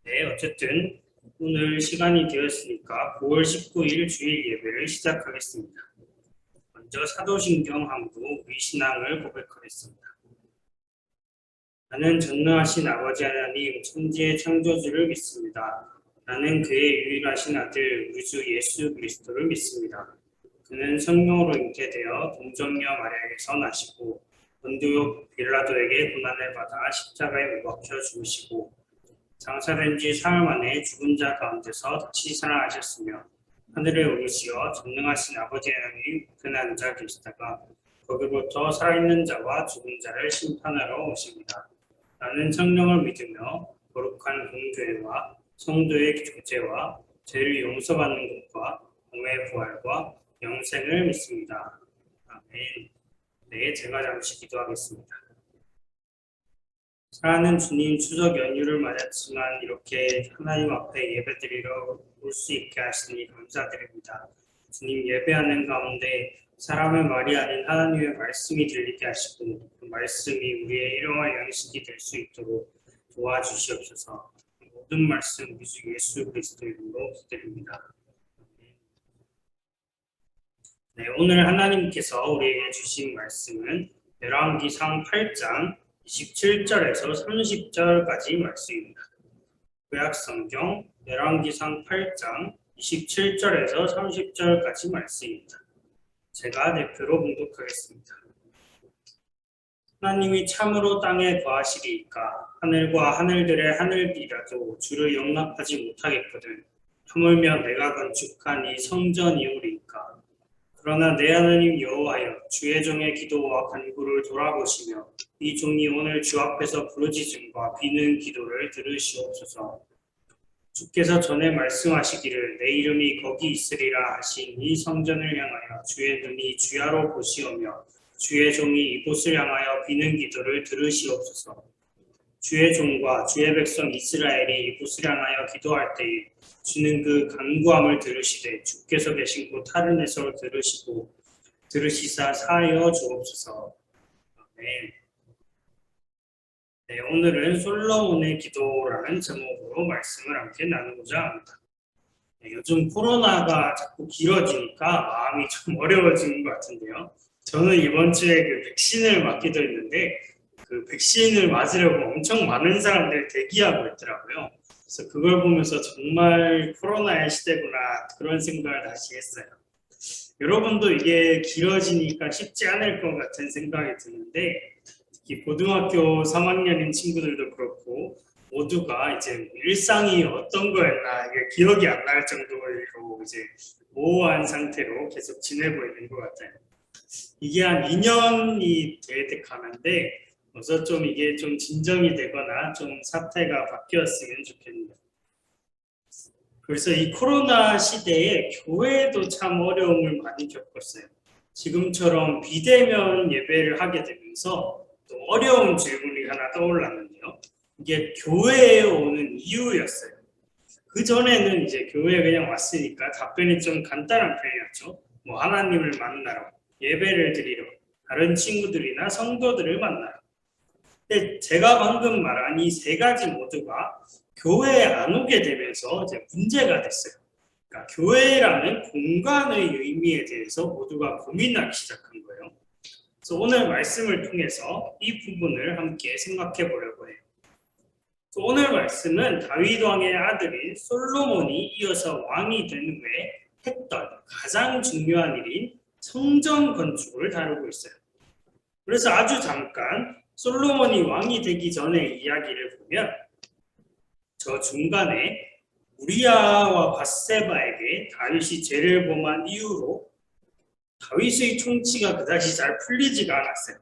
네, 어쨌든 오늘 시간이 되었으니까 9월 19일 주일 예배를 시작하겠습니다. 먼저 사도신경 한부 우리 신앙을 고백하겠습니다. 나는 전능하신 아버지 하나님 천지의 창조주를 믿습니다. 나는 그의 유일하신 아들 우리 주 예수 그리스도를 믿습니다. 그는 성령으로 잉태되어 동정녀 마리아에게서 나시고 본디오 빌라도에게 고난을 받아 십자가에 못 박혀 죽으시고 장사된 지 사흘 만에 죽은 자 가운데서 다시 살아나셨으며 하늘에 오르시어 전능하신 아버지 하나님 우편에 앉아 계시다가 거기부터 살아있는 자와 죽은 자를 심판하러 오십니다. 나는 성령을 믿으며 거룩한 공교회와 성도의 교제와 죄를 용서받는 것과 몸의 부활과 영생을 믿습니다. 아멘. 네, 제가 잠시 기도하겠습니다. 사랑하는 주님, 추석 연휴를 맞았지만 이렇게 하나님 앞에 예배드리러 올 수 있게 하시니 감사드립니다. 주님, 예배하는 가운데 사람의 말이 아닌 하나님의 말씀이 들리게 하시고 그 말씀이 우리의 일용할 양식이 될 수 있도록 도와주시옵소서. 모든 말씀 우리 주 예수 그리스도 이름으로 기도드립니다. 네, 오늘 하나님께서 우리에게 주신 말씀은 열왕기상 8장 27절에서 30절까지 말씀입니다. 구약성경 열왕기상 8장 27절에서 30절까지 말씀입니다. 제가 대표로 봉독하겠습니다. 하나님이 참으로 땅에 거하시리이까 하늘과 하늘들의 하늘이라도 주를 용납하지 못하겠거든. 하물며 내가 건축한 이 성전이오리이까. 그러나 내 하나님 여호와여 주의 종의 기도와 간구를 돌아보시며 이 종이 오늘 주 앞에서 부르짖음과 비는 기도를 들으시옵소서. 주께서 전에 말씀하시기를 내 이름이 거기 있으리라 하신 이 성전을 향하여 주의 눈이 주야로 보시오며 주의 종이 이곳을 향하여 비는 기도를 들으시옵소서. 주의 종과 주의 백성 이스라엘이 이곳을 향하여 기도할 때에 주는 그 간구함을 들으시되 주께서 계신 곳 하늘에서 들으시사 사하여 주옵소서. 아멘. 네, 오늘은 솔로몬의 기도라는 제목으로 말씀을 함께 나누고자 합니다. 네, 요즘 코로나가 자꾸 길어지니까 마음이 좀 어려워지는 것 같은데요. 저는 이번 주에 그 백신을 맞기도 했는데 그 백신을 맞으려고 엄청 많은 사람들이 대기하고 있더라고요. 그래서 그걸 보면서 정말 코로나의 시대구나 그런 생각을 다시 했어요. 여러분도 이게 길어지니까 쉽지 않을 것 같은 생각이 드는데 특히 고등학교 3학년인 친구들도 그렇고 모두가 이제 일상이 어떤 거였나 이게 기억이 안 날 정도로 이제 모호한 상태로 계속 지내고 있는 것 같아요. 이게 한 2년이 돼 가는데 어서 좀 이게 좀 진정이 되거나 좀 사태가 바뀌었으면 좋겠네요. 그래서 이 코로나 시대에 교회도 참 어려움을 많이 겪었어요. 지금처럼 비대면 예배를 하게 되면서 또 어려운 질문이 하나 떠올랐는데요. 이게 교회에 오는 이유였어요. 그 전에는 이제 교회에 그냥 왔으니까 답변이 좀 간단한 편이었죠. 뭐 하나님을 만나러, 예배를 드리러, 다른 친구들이나 성도들을 만나러. 근데 제가 방금 말한 이 세 가지 모두가 교회에 안 오게 되면서 이제 문제가 됐어요. 그러니까 교회라는 공간의 의미에 대해서 모두가 고민하기 시작한 거예요. 그래서 오늘 말씀을 통해서 이 부분을 함께 생각해 보려고 해요. 오늘 말씀은 다윗 왕의 아들인 솔로몬이 이어서 왕이 된 후에 했던 가장 중요한 일인 성전 건축을 다루고 있어요. 그래서 아주 잠깐 솔로몬이 왕이 되기 전의 이야기를 보면 저 중간에 우리아와 밧세바에게 다윗이 죄를 범한 이유로 다윗의 통치가 그다지 잘 풀리지가 않았어요.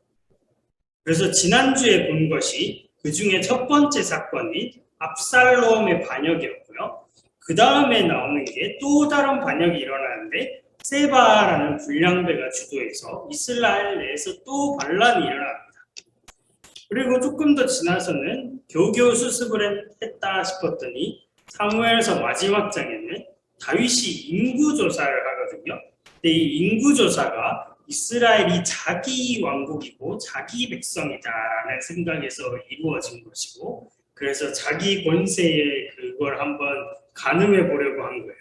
그래서 지난주에 본 것이 그 중에 첫 번째 사건인 압살롬의 반역이었고요. 그 다음에 나오는 게 또 다른 반역이 일어나는데 세바라는 불량배가 주도해서 이스라엘 내에서 또 반란이 일어납니다. 그리고 조금 더 지나서는 겨우겨우 수습을 했다 싶었더니 사무엘서 마지막 장에는 다윗이 인구조사를 하거든요. 근데 이 인구조사가 이스라엘이 자기 왕국이고 자기 백성이다라는 생각에서 이루어진 것이고 그래서 자기 권세에 그걸 한번 가늠해 보려고 한 거예요.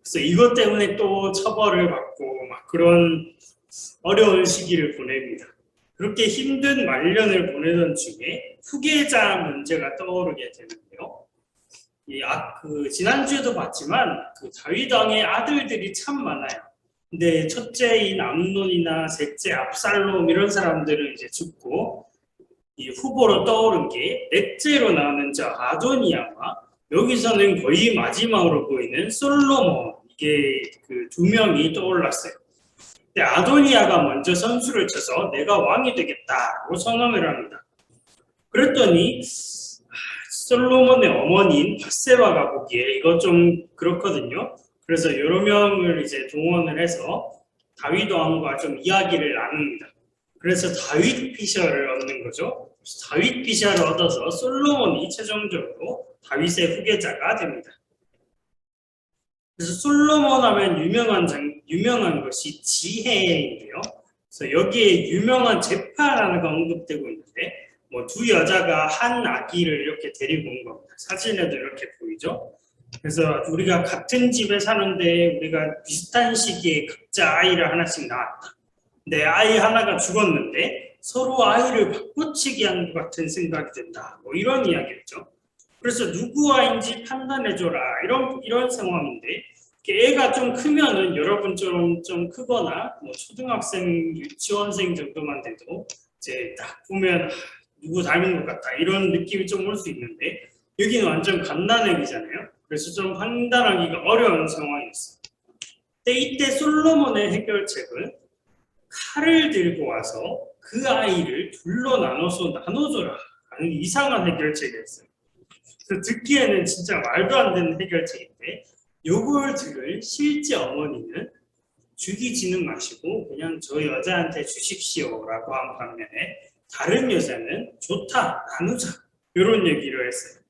그래서 이것 때문에 또 처벌을 받고 막 그런 어려운 시기를 보냅니다. 그렇게 힘든 말년을 보내던 중에 후계자 문제가 떠오르게 되는데요. 지난주에도 봤지만 그 다윗 왕의 아들들이 참 많아요. 근데 첫째인 암논이나 셋째 압살롬 이런 사람들은 이제 죽고 이 후보로 떠오른 게 넷째로 나오는 저 아도니아와 여기서는 거의 마지막으로 보이는 솔로몬 이게 그 두 명이 떠올랐어요. 근데 아도니아가 먼저 선수를 쳐서 내가 왕이 되겠다고 선언을 합니다. 그랬더니 솔로몬의 어머니인 밧세바가 보기에 이거 좀 그렇거든요. 그래서 여러 명을 이제 동원을 해서 다윗 왕과 좀 이야기를 나눕니다. 그래서 다윗 피셜을 얻는 거죠. 다윗 피셜을 얻어서 솔로몬이 최종적으로 다윗의 후계자가 됩니다. 그래서 솔로몬 하면 유명한 것이 지혜인데요. 그래서 여기에 유명한 재판 하나가 언급되고 있는데 뭐 두 여자가 한 아기를 이렇게 데리고 온 겁니다. 사진에도 이렇게 보이죠. 그래서 우리가 같은 집에 사는데 우리가 비슷한 시기에 각자 아이를 하나씩 낳았다. 내 아이 하나가 죽었는데 서로 아이를 바꾸치기 한 것 같은 생각이 든다. 뭐 이런 이야기였죠. 그래서 누구 아이인지 판단해줘라. 이런 상황인데 애가 좀 크면은 여러분처럼 좀 크거나 뭐 초등학생, 유치원생 정도만 돼도 이제 딱 보면 누구 닮은 것 같다 이런 느낌이 좀 올 수 있는데 여기는 완전 갓난애기잖아요. 그래서 좀 판단하기가 어려운 상황이었어요. 근데 이때 솔로몬의 해결책은 칼을 들고 와서 그 아이를 둘로 나눠줘라 하는 이상한 해결책이었어요. 그래서 듣기에는 진짜 말도 안 되는 해결책인데 요걸 들을 실제 어머니는 죽이지는 마시고 그냥 저 여자한테 주십시오라고 한 반면에 다른 여자는 좋다 나누자 이런 얘기를 했어요.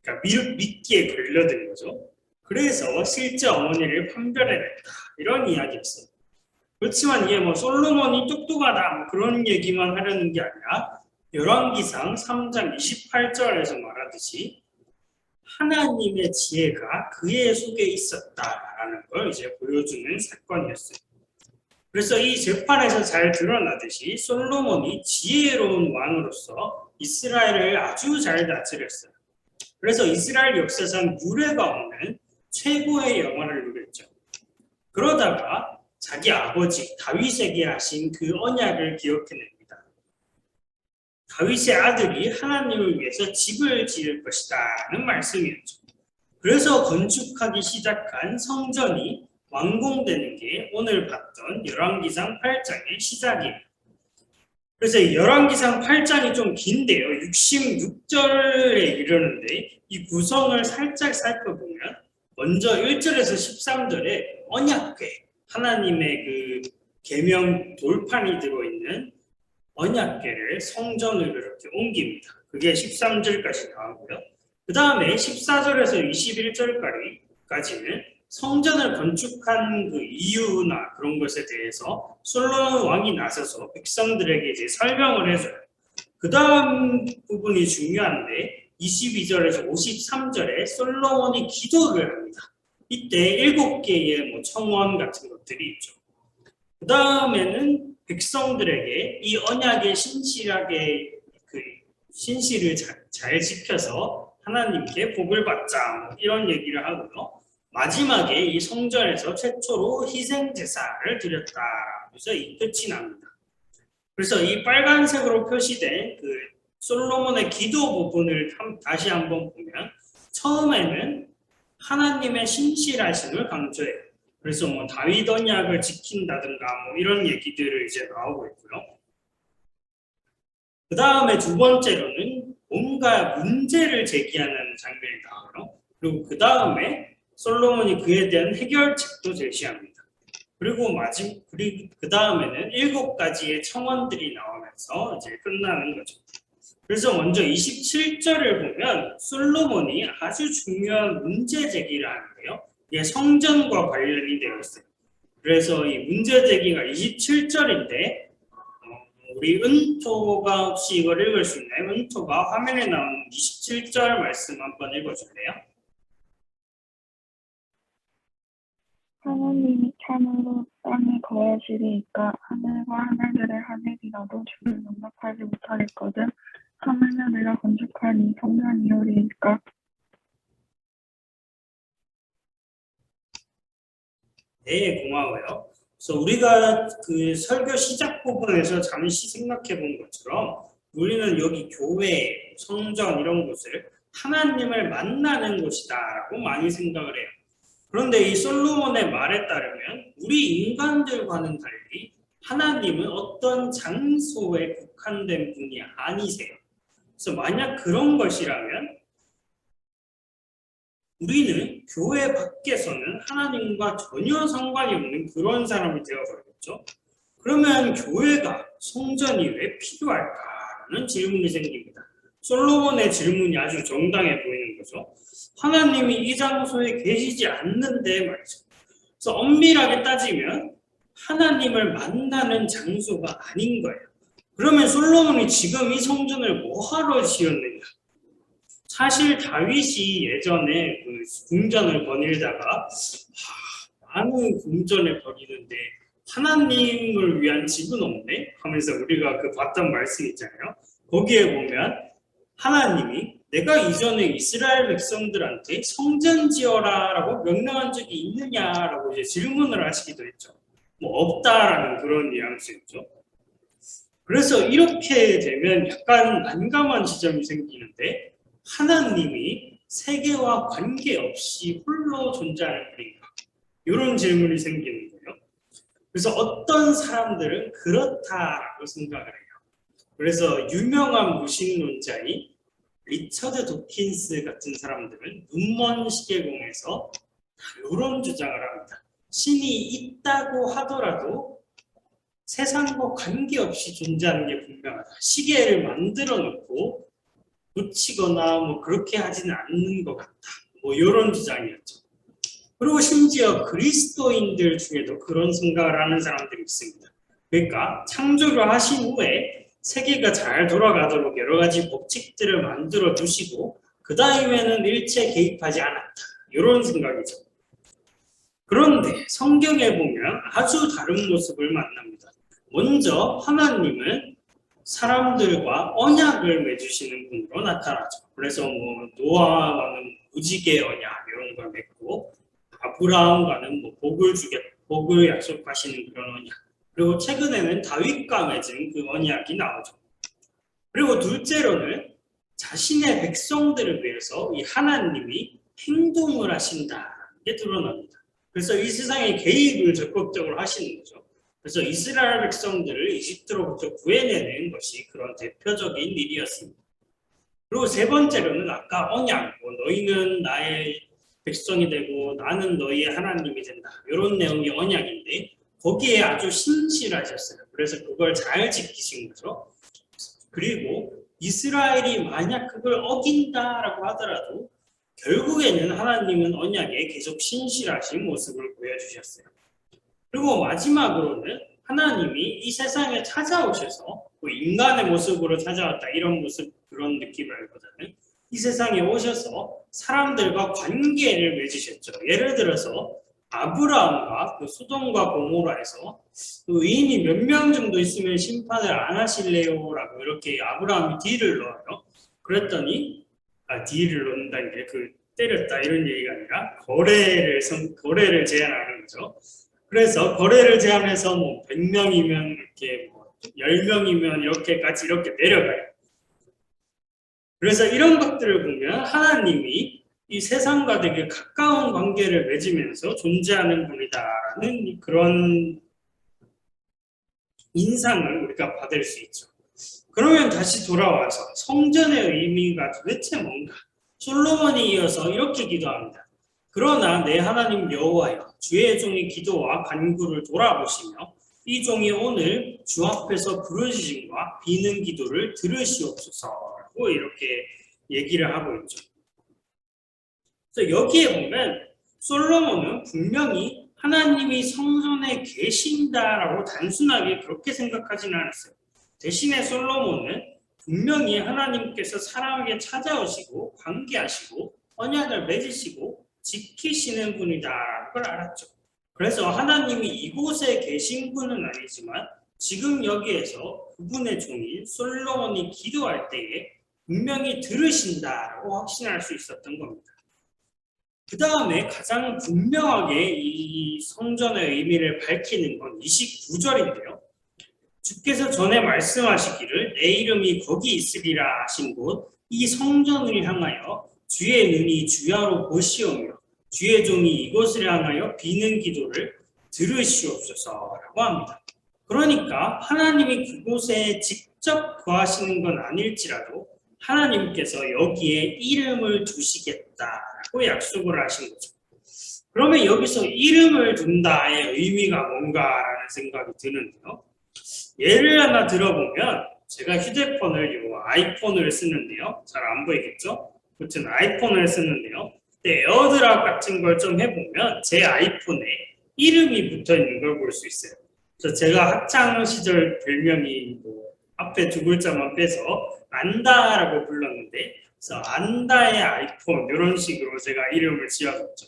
그러니까 믿기에 걸려든 거죠. 그래서 실제 어머니를 판별해냈다 이런 이야기였어요. 그렇지만 이게 뭐 솔로몬이 똑똑하다 뭐 그런 얘기만 하려는 게 아니라 열왕기상 3장 28절에서 말하듯이 하나님의 지혜가 그의 속에 있었다라는 걸 이제 보여주는 사건이었어요. 그래서 이 재판에서 잘 드러나듯이 솔로몬이 지혜로운 왕으로서 이스라엘을 아주 잘 다스렸어요. 그래서 이스라엘 역사상 유례가 없는 최고의 영화를 누렸죠. 그러다가 자기 아버지 다윗에게 하신 그 언약을 기억해냅니다. 다윗의 아들이 하나님을 위해서 집을 지을 것이다는 말씀이었죠. 그래서 건축하기 시작한 성전이 완공되는 게 오늘 봤던 열왕기상 8장의 시작이에요. 그래서 열왕기상 8장이 좀 긴데요. 66절에 이르는데 이 구성을 살짝 살펴보면 먼저 1절에서 13절에 언약궤, 하나님의 그 계명 돌판이 들어있는 언약궤를 성전으로 이렇게 옮깁니다. 그게 13절까지 나오고요. 그 다음에 14절에서 21절까지는 성전을 건축한 그 이유나 그런 것에 대해서 솔로몬 왕이 나서서 백성들에게 이제 설명을 해줘요. 그 다음 부분이 중요한데 22절에서 53절에 솔로몬이 기도를 합니다. 이때 7개의 뭐 청원 같은 것들이 있죠. 그 다음에는 백성들에게 이 언약의 신실하게 그 신실을 잘 지켜서 하나님께 복을 받자 뭐 이런 얘기를 하고요. 마지막에 이 성전에서 최초로 희생 제사를 드렸다. 그래서 이 끝이 납니다. 그래서 이 빨간색으로 표시된 그 솔로몬의 기도 부분을 다시 한번 보면 처음에는 하나님의 신실하심을 강조해요. 그래서 뭐 다윗 언약을 지킨다든가 뭐 이런 얘기들을 이제 나오고 있고요. 그 다음에 두 번째로는 뭔가 문제를 제기하는 장면이 나와요. 그리고 그 다음에 솔로몬이 그에 대한 해결책도 제시합니다. 그리고 그 다음에는 7가지의 청원들이 나오면서 이제 끝나는 거죠. 그래서 먼저 27절을 보면 솔로몬이 아주 중요한 문제 제기를 하는데요. 이게 성전과 관련이 되어 있어요. 그래서 이 문제 제기가 27절인데 우리 은토가 혹시 이걸 읽을 수 있나요? 은토가 화면에 나오는 27절 말씀 한번 읽어줄래요? 하나님이 참으로 땅에 거하시리이까 하늘과 하늘들의 하늘이라도 주를 용납하지 못하겠거든 하물며 내가 건축한 이 성전이오리이까. 네, 고마워요. 그래서 우리가 그 설교 시작 부분에서 잠시 생각해 본 것처럼 우리는 여기 교회, 성전 이런 곳을 하나님을 만나는 곳이다라고 많이 생각을 해요. 그런데 이 솔로몬의 말에 따르면 우리 인간들과는 달리 하나님은 어떤 장소에 국한된 분이 아니세요. 그래서 만약 그런 것이라면 우리는 교회 밖에서는 하나님과 전혀 상관이 없는 그런 사람이 되어버렸죠. 그러면 교회가, 성전이 왜 필요할까라는 질문이 생깁니다. 솔로몬의 질문이 아주 정당해 보이는 거죠. 하나님이 이 장소에 계시지 않는데 말이죠. 그래서 엄밀하게 따지면 하나님을 만나는 장소가 아닌 거예요. 그러면 솔로몬이 지금 이 성전을 뭐하러 지었느냐? 사실 다윗이 예전에 그 궁전을 거닐다가 많은 궁전을 거니는데 하나님을 위한 집은 없네 하면서 우리가 그 봤던 말씀 있잖아요. 거기에 보면 하나님이 내가 이전에 이스라엘 백성들한테 성전 지어라 라고 명령한 적이 있느냐라고 이제 질문을 하시기도 했죠. 뭐 없다라는 그런 뉘앙스였죠. 그래서 이렇게 되면 약간 난감한 지점이 생기는데 하나님이 세계와 관계없이 홀로 존재하는 분인가? 이런 질문이 생기는 거예요. 그래서 어떤 사람들은 그렇다라고 생각을 해요. 그래서 유명한 무신론자인 리처드 도킨스 같은 사람들은 눈먼 시계공에서 이런 주장을 합니다. 신이 있다고 하더라도 세상과 관계없이 존재하는 게 분명하다. 시계를 만들어 놓고 놓치거나 뭐 그렇게 하지는 않는 것 같다. 뭐 이런 주장이었죠. 그리고 심지어 그리스도인들 중에도 그런 생각을 하는 사람들이 있습니다. 그러니까 창조를 하신 후에 세계가 잘 돌아가도록 여러 가지 법칙들을 만들어 주시고 그 다음에는 일체 개입하지 않았다. 이런 생각이죠. 그런데 성경에 보면 아주 다른 모습을 만납니다. 먼저 하나님은 사람들과 언약을 맺으시는 분으로 나타나죠. 그래서 뭐 노아와는 무지개 언약 이런 걸 맺고 아브라함과는 뭐 복을 약속하시는 그런 언약. 그리고 최근에는 다윗과 맺은 그 언약이 나오죠. 그리고 둘째로는 자신의 백성들을 위해서 이 하나님이 행동을 하신다는 게 드러납니다. 그래서 이 세상에 개입을 적극적으로 하시는 거죠. 그래서 이스라엘 백성들을 이집트로부터 구해내는 것이 그런 대표적인 일이었습니다. 그리고 세 번째로는 아까 언약, 뭐 너희는 나의 백성이 되고 나는 너희의 하나님이 된다. 이런 내용이 언약인데 거기에 아주 신실하셨어요. 그래서 그걸 잘 지키신 거죠. 그리고 이스라엘이 만약 그걸 어긴다라고 하더라도 결국에는 하나님은 언약에 계속 신실하신 모습을 보여주셨어요. 그리고 마지막으로는 하나님이 이 세상에 찾아오셔서 인간의 모습으로 찾아왔다 이런 모습 그런 느낌을보다는 이 세상에 오셔서 사람들과 관계를 맺으셨죠. 예를 들어서 아브라함과 그 소돔과 고모라에서 의인이 몇 명 정도 있으면 심판을 안 하실래요? 라고 이렇게 아브라함이 딜을 넣어요. 그랬더니 딜을 넣는다는 게 그 때렸다 이런 얘기가 아니라 거래를 제안하는 거죠. 그래서 거래를 제안해서 뭐 100명이면 이렇게 뭐 10명이면 이렇게까지 이렇게 내려가요. 그래서 이런 것들을 보면 하나님이 이 세상과 되게 가까운 관계를 맺으면서 존재하는 분이다라는 그런 인상을 우리가 받을 수 있죠. 그러면 다시 돌아와서 성전의 의미가 도대체 뭔가? 솔로몬이 이어서 이렇게 기도합니다. 그러나 내 하나님 여호와여 주의 종의 기도와 간구를 돌아보시며 이 종이 오늘 주 앞에서 부르짖음과 비는 기도를 들으시옵소서라고 이렇게 얘기를 하고 있죠. 그래서 여기에 보면 솔로몬은 분명히 하나님이 성전에 계신다라고 단순하게 그렇게 생각하지는 않았어요. 대신에 솔로몬은 분명히 하나님께서 사람에게 찾아오시고 관계하시고 언약을 맺으시고 지키시는 분이다라는 걸 알았죠. 그래서 하나님이 이곳에 계신 분은 아니지만 지금 여기에서 그분의 종인 솔로몬이 기도할 때에 분명히 들으신다라고 확신할 수 있었던 겁니다. 그 다음에 가장 분명하게 이 성전의 의미를 밝히는 건 29절인데요. 주께서 전에 말씀하시기를 내 이름이 거기 있으리라 하신 곳 이 성전을 향하여 주의 눈이 주야로 보시오며 주의 종이 이곳을 향하여 비는 기도를 들으시옵소서라고 합니다. 그러니까 하나님이 그곳에 직접 거하시는 건 아닐지라도 하나님께서 여기에 이름을 두시겠다라고 약속을 하신 거죠. 그러면 여기서 이름을 둔다의 의미가 뭔가라는 생각이 드는데요. 예를 하나 들어보면 제가 휴대폰을 아이폰을 쓰는데요. 잘 안 보이겠죠? 아무튼 아이폰을 쓰는데요. 에어드랍 같은 걸 좀 해보면 제 아이폰에 이름이 붙어있는 걸 볼 수 있어요. 그래서 제가 학창 시절 별명이 앞에 두 글자만 빼서 안다라고 불렀는데 그래서 안다의 아이폰 이런 식으로 제가 이름을 지어줬죠.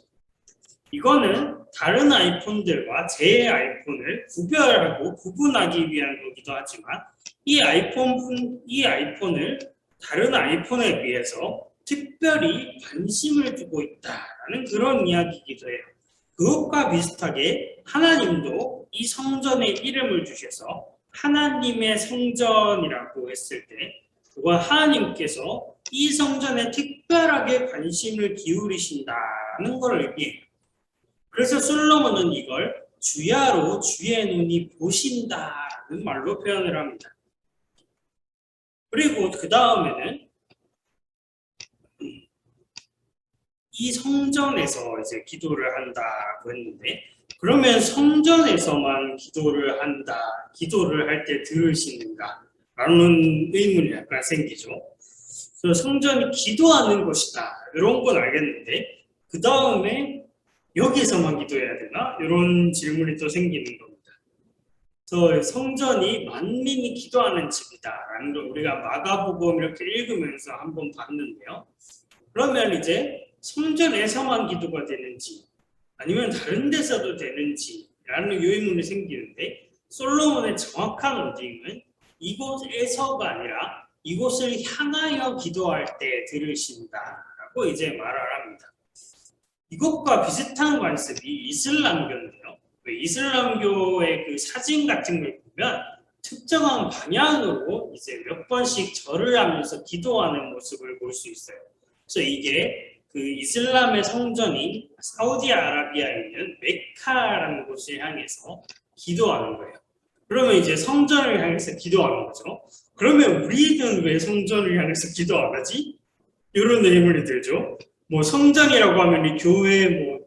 이거는 다른 아이폰들과 제 아이폰을 구별하고 구분하기 위한 거기도 하지만 이 아이폰을 다른 아이폰에 비해서 특별히 관심을 두고 있다라는 그런 이야기이기도 해요. 그것과 비슷하게 하나님도 이 성전에 이름을 주셔서 하나님의 성전이라고 했을 때 그건 하나님께서 이 성전에 특별하게 관심을 기울이신다는 걸 의미해요. 그래서 솔로몬은 이걸 주야로 주의 눈이 보신다는 말로 표현을 합니다. 그리고 그 다음에는 이 성전에서 이제 기도를 한다고 했는데 그러면 성전에서만 기도를 한다, 기도를 할 때 들으시는가? 라는 의문이 약간 생기죠. 그래서 성전이 기도하는 곳이다. 이런 건 알겠는데 그 다음에 여기서만 기도해야 되나? 이런 질문이 또 생기는 겁니다. 그래서 성전이 만민이 기도하는 집이다라는 걸 우리가 마가복음 이렇게 읽으면서 한번 봤는데요. 그러면 이제 성전에서만 기도가 되는지 아니면 다른 데서도 되는지라는 의문이 생기는데 솔로몬의 정확한 워딩은 이곳에서가 아니라 이곳을 향하여 기도할 때 들으신다라고 이제 말을 합니다. 이것과 비슷한 관습이 이슬람교인데요. 이슬람교의 그 사진 같은 걸 보면 특정한 방향으로 이제 몇 번씩 절을 하면서 기도하는 모습을 볼 수 있어요. 그래서 이게 그 이슬람의 성전인 사우디아라비아에 있는 메카라는 곳을 향해서 기도하는 거예요. 그러면 이제 성전을 향해서 기도하는 거죠. 그러면 우리는 왜 성전을 향해서 기도 안 하지? 이런 의문이 들죠. 뭐 성전이라고 하면 이 교회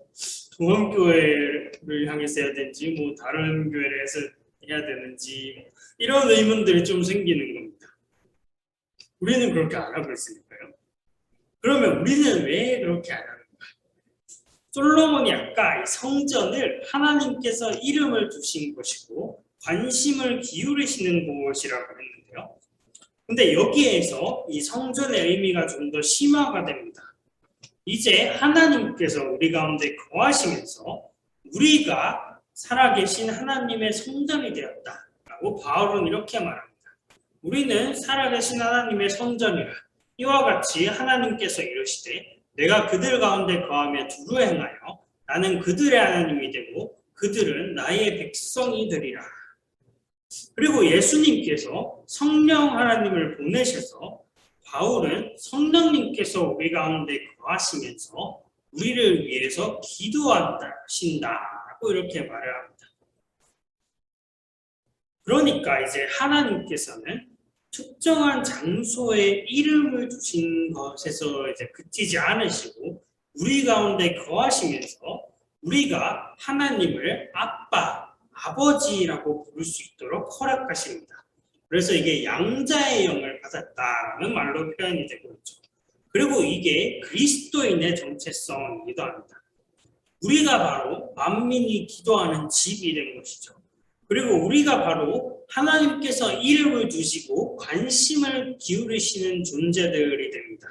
동원교회를 향해서 해야 되는지 다른 교회를 해서 해야 되는지 이런 의문들이 좀 생기는 겁니다. 우리는 그렇게 안 하고 있으니까요. 그러면 우리는 왜 그렇게 안 하는가? 솔로몬이 아까 이 성전을 하나님께서 이름을 두신 것이고 관심을 기울이시는 곳이라고 했는데요. 근데 여기에서 이 성전의 의미가 좀 더 심화가 됩니다. 이제 하나님께서 우리 가운데 거하시면서 우리가 살아계신 하나님의 성전이 되었다라고 바울은 이렇게 말합니다. 우리는 살아계신 하나님의 성전이라 이와 같이 하나님께서 이르시되 내가 그들 가운데 거하며 두루 행하여 나는 그들의 하나님이 되고 그들은 나의 백성이 되리라. 그리고 예수님께서 성령 하나님을 보내셔서 바울은 성령님께서 우리 가운데 거하시면서 우리를 위해서 기도하신다라고 이렇게 말을 합니다. 그러니까 이제 하나님께서는 특정한 장소에 이름을 주신 것에서 이제 그치지 않으시고 우리 가운데 거하시면서 우리가 하나님을 아빠, 아버지라고 부를 수 있도록 허락하십니다. 그래서 이게 양자의 영을 받았다는 말로 표현이 되고 있죠. 그리고 이게 그리스도인의 정체성이기도 합니다. 우리가 바로 만민이 기도하는 집이 된 것이죠. 그리고 우리가 바로 하나님께서 이름을 두시고 관심을 기울이시는 존재들이 됩니다.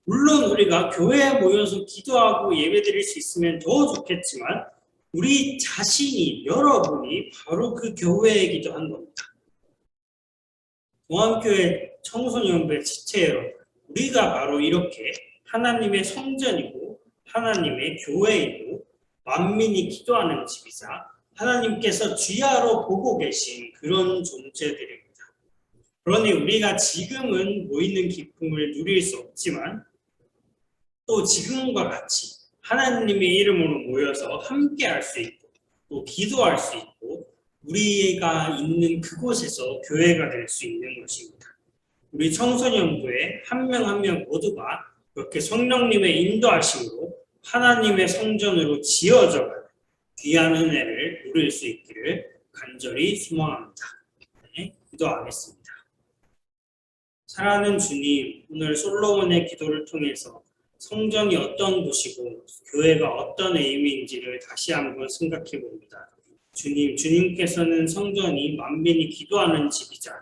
물론 우리가 교회에 모여서 기도하고 예배드릴 수 있으면 더 좋겠지만 우리 자신이, 여러분이 바로 그 교회이기도 한 겁니다. 동암교회 청소년부의 지체로 우리가 바로 이렇게 하나님의 성전이고 하나님의 교회이고 만민이 기도하는 집이자 하나님께서 주야로 보고 계신 그런 존재들입니다. 그러니 우리가 지금은 모이는 기쁨을 누릴 수 없지만 또 지금과 같이 하나님의 이름으로 모여서 함께 할 수 있고 또 기도할 수 있고 우리가 있는 그곳에서 교회가 될 수 있는 것입니다. 우리 청소년부의 한 명 한 명 모두가 그렇게 성령님의 인도하심으로 하나님의 성전으로 지어져가는 귀한 은혜를 누릴 수 있기를 간절히 소망합니다. 네, 기도하겠습니다. 사랑하는 주님, 오늘 솔로몬의 기도를 통해서 성전이 어떤 곳이고 교회가 어떤 의미인지를 다시 한번 생각해 봅니다. 주님께서는 성전이 만민이 기도하는 집이자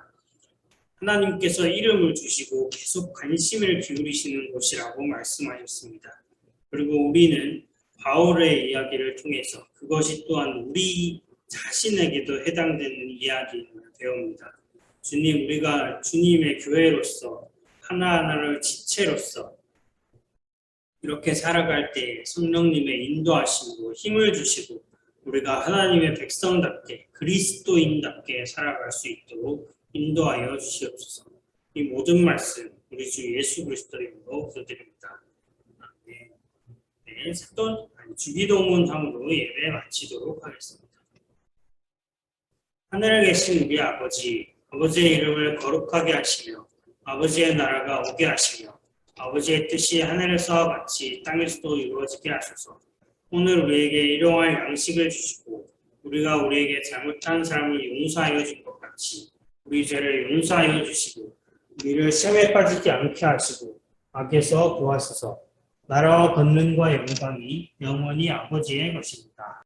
하나님께서 이름을 주시고 계속 관심을 기울이시는 곳이라고 말씀하셨습니다. 그리고 우리는 바울의 이야기를 통해서 그것이 또한 우리 자신에게도 해당되는 이야기가 되옵니다. 주님, 우리가 주님의 교회로서 하나하나를 지체로서 이렇게 살아갈 때 성령님의 인도하심으로 힘을 주시고 우리가 하나님의 백성답게 그리스도인답게 살아갈 수 있도록 인도하여 주시옵소서. 이 모든 말씀 우리 주 예수 그리스도의 이름으로 기도드립니다. 네, 주기도문함으로 예배 마치도록 하겠습니다. 하늘에 계신 우리 아버지의 이름을 거룩하게 하시며 아버지의 나라가 오게 하시며 아버지의 뜻이 하늘에서와 같이 땅에서도 이루어지게 하소서. 오늘 우리에게 일용할 양식을 주시고 우리가 우리에게 잘못한 사람을 용서하여 준 것 같이 우리 죄를 용서하여 주시고 우리를 시험에 빠지지 않게 하시고 악에서 구하소서. 나라와 권능과 영광이 영원히 아버지의 것입니다.